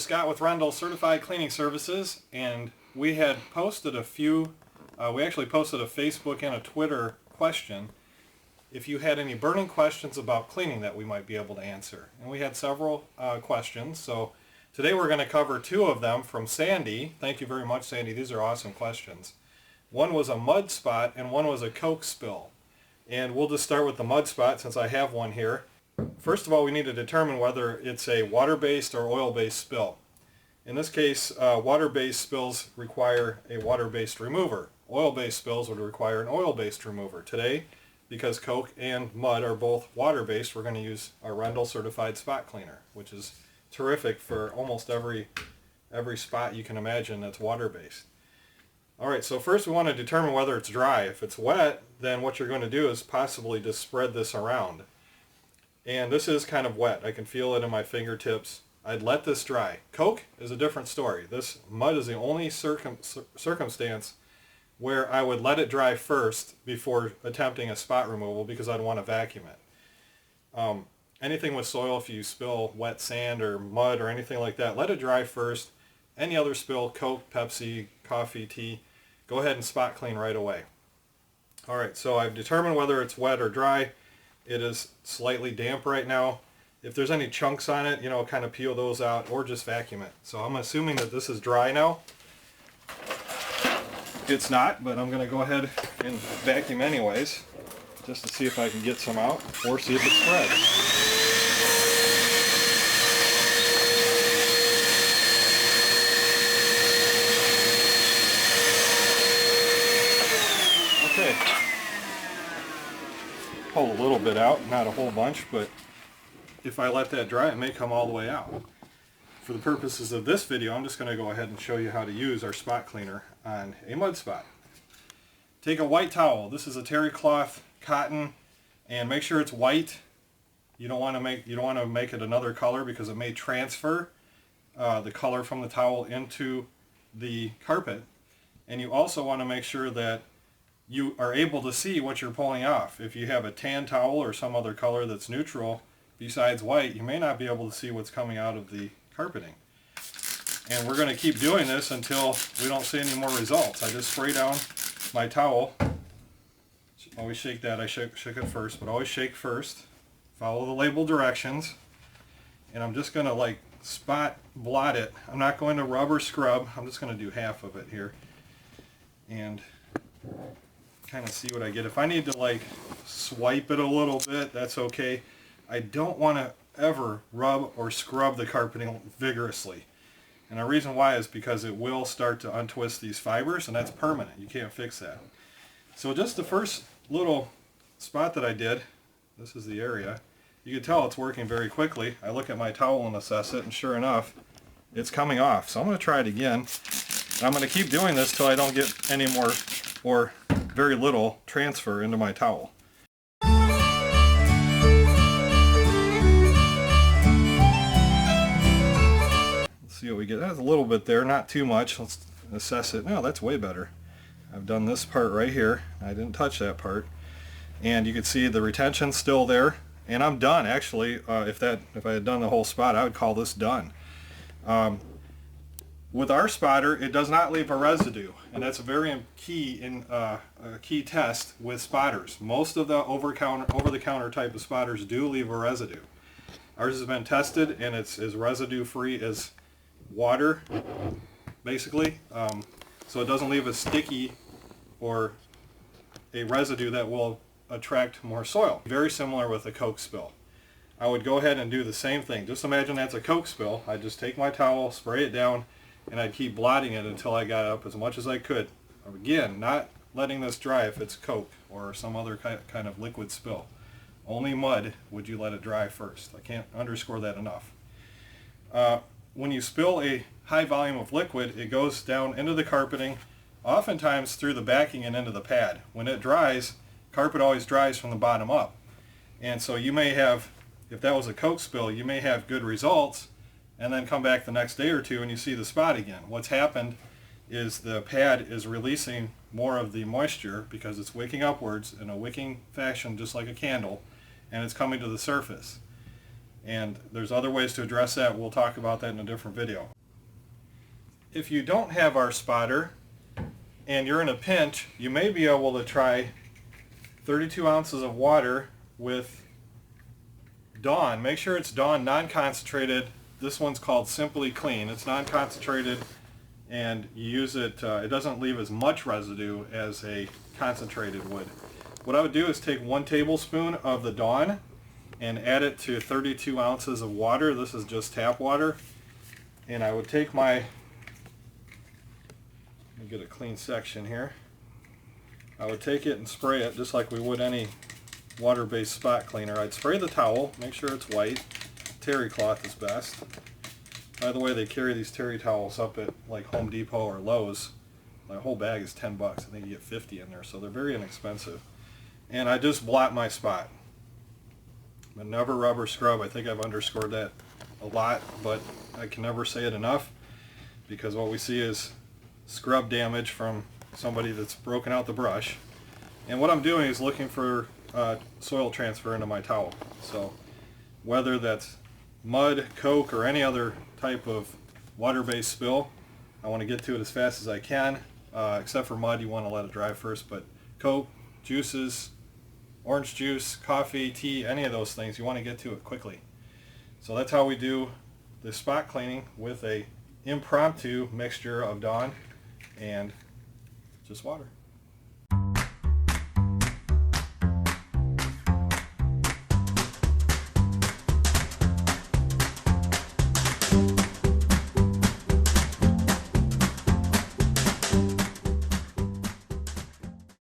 Scott with Rendell Certified Cleaning Services, and we had posted a few, we actually posted a Facebook and a Twitter question if you had any burning questions about cleaning that we might be able to answer. And we had several questions, so today we're going to cover two of them from Sandy. Thank you very much, Sandy. These are awesome questions. One was a mud spot and one was a Coke spill. And we'll just start with the mud spot since I have one here. First of all, we need to determine whether it's a water-based or oil-based spill. In this case, water-based spills require a water-based remover. Oil-based spills would require an oil-based remover. Today, because Coke and mud are both water-based, we're going to use our Rendell Certified Spot Cleaner, which is terrific for almost every spot you can imagine that's water-based. Alright, so first we want to determine whether it's dry. If it's wet, then what you're going to do is possibly just spread this around. And this is kind of wet. I can feel it in my fingertips. I'd let this dry. Coke is a different story. This mud is the only circumstance where I would let it dry first before attempting a spot removal because I'd want to vacuum it. Anything with soil, if you spill wet sand or mud or anything like that, let it dry first. Any other spill, Coke, Pepsi, coffee, tea, go ahead and spot clean right away. Alright, so I've determined whether it's wet or dry. It is slightly damp right now. If there's any chunks on it, kind of peel those out or just vacuum it. So I'm assuming that this is dry now. It's not, but I'm going to go ahead and vacuum anyways, just to see if I can get some out or see if it spreads. Okay. Pull a little bit out, not a whole bunch, but if I let that dry, it may come all the way out. For the purposes of this video, I'm just going to go ahead and show you how to use our spot cleaner on a mud spot. Take a white towel. This is a terry cloth cotton, and make sure it's white. You don't want to make it another color because it may transfer the color from the towel into the carpet. And you also want to make sure that you are able to see what you're pulling off. If you have a tan towel or some other color that's neutral besides white, you may not be able to see what's coming out of the carpeting. And we're going to keep doing this until we don't see any more results. I just spray down my towel. Always shake that. I shook it first, but always shake first. Follow the label directions. And I'm just going to spot blot it. I'm not going to rub or scrub. I'm just going to do half of it here. And kind of see what I get. If I need to swipe it a little bit, that's okay. I don't want to ever rub or scrub the carpeting vigorously. And the reason why is because it will start to untwist these fibers, and that's permanent. You can't fix that. So just the first little spot that I did, this is the area, you can tell it's working very quickly. I look at my towel and assess it, and sure enough, it's coming off. So I'm going to try it again. And I'm going to keep doing this till I don't get any more or very little transfer into my towel. Let's see what we get. That's a little bit there, not too much. Let's assess it. No, that's way better. I've done this part right here. I didn't touch that part. And you can see the retention's still there. And I'm done, actually. If I had done the whole spot, I would call this done. With our spotter, it does not leave a residue, and that's a very key test with spotters. Most of the over-the-counter type of spotters do leave a residue. Ours has been tested, and it's as residue-free as water, basically. So it doesn't leave a sticky or a residue that will attract more soil. Very similar with a Coke spill. I would go ahead and do the same thing. Just imagine that's a Coke spill. I'd just take my towel, spray it down, and I'd keep blotting it until I got up as much as I could. Again, not letting this dry if it's Coke or some other kind of liquid spill. Only mud would you let it dry first. I can't underscore that enough. When you spill a high volume of liquid, it goes down into the carpeting, oftentimes through the backing and into the pad. When it dries, carpet always dries from the bottom up. And so you may have, if that was a Coke spill, you may have good results, and then come back the next day or two and you see the spot again. What's happened is the pad is releasing more of the moisture because it's wicking upwards in a wicking fashion just like a candle, and it's coming to the surface. And there's other ways to address that. We'll talk about that in a different video. If you don't have our spotter and you're in a pinch, you may be able to try 32 ounces of water with Dawn. Make sure it's Dawn non-concentrated. This one's called Simply Clean. It's non-concentrated, and you use it, it doesn't leave as much residue as a concentrated would. What I would do is take 1 tablespoon of the Dawn and add it to 32 ounces of water. This is just tap water. And I would take my, let me get a clean section here. I would take it and spray it just like we would any water-based spot cleaner. I'd spray the towel, make sure it's white. Terry cloth is best. By the way, they carry these terry towels up at like Home Depot or Lowe's. My whole bag is 10 bucks. I think you get 50 in there, so they're very inexpensive. And I just blot my spot. But never rubber scrub. I think I've underscored that a lot, but I can never say it enough, because what we see is scrub damage from somebody that's broken out the brush. And what I'm doing is looking for soil transfer into my towel. So whether that's mud, Coke, or any other type of water-based spill, I want to get to it as fast as I can. Except for mud, you want to let it dry first, but Coke, juices, orange juice, coffee, tea, any of those things, you want to get to it quickly. So that's how we do the spot cleaning with a impromptu mixture of Dawn and just water.